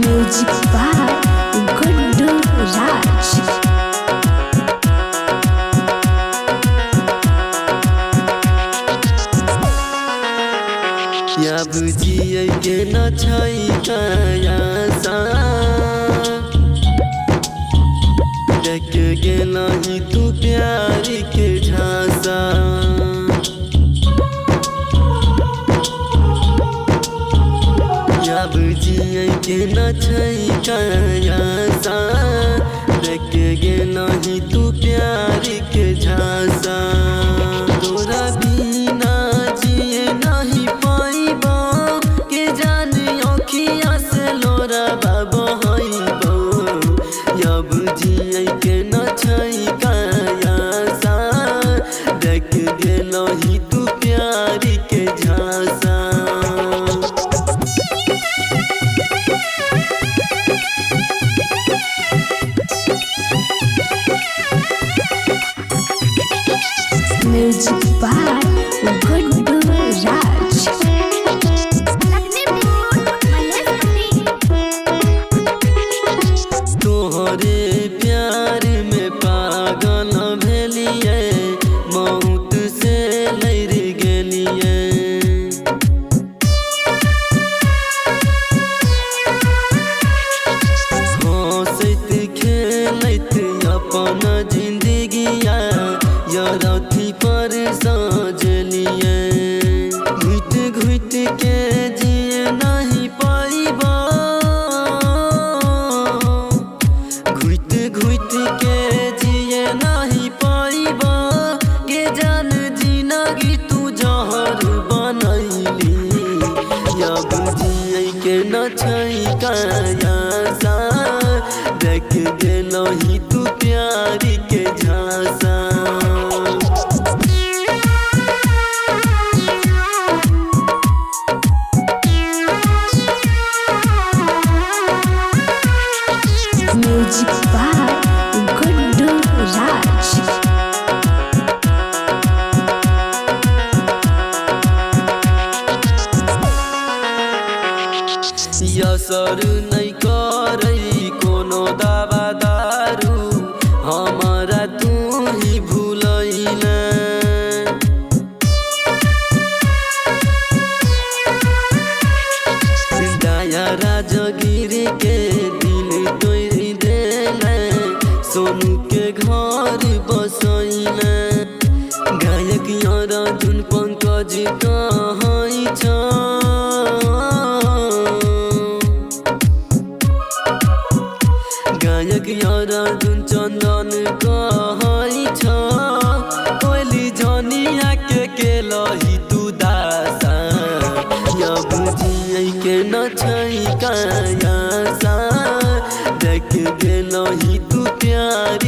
Music by Guddu राज। या बुझिए के न छई कयासा देख गेला ही तू प्यार के झांसा। या बुझिए के न छई कयासा देख गेला ही तू प्यार के झांसा। तोरा बिना जिए नहीं पाइबो के जाने अखिया से लोरा बाबा हईबो। या बुझिए के न छई कयासा देख गेलो ही तू प्यार के झांसा। म्यूजिक बाय गुड्डू राज। तोहरे प्यार में पागल भेलिए बहुत से लड़ गेलिए। हंसैत खेलैत अपन जिंदगिया यरथी पर सजलिए। घुट घुट के जिए नहीं पाइबो घुट घुट के जिए नहीं पाइबो के जान जिंदगी तू जहर बनैली। या बुझिए के न छई कयासा देख गेलो ही तू प्यार के झांसा। Music by Guddu Raj. Yes or नहीं करई कोनो दवा दारू हमारा तू ही भूलैला। दया राजगिर के दिल तोड़ देला सोनू के घर बसैला। गायक अर्जुन पंकज कहै छ गायक अर्जुन चंदन कहै छ कोइली जनिया के केलही तू दासा। या बुझिए के न छई कयासा देख गेलही तू प्यार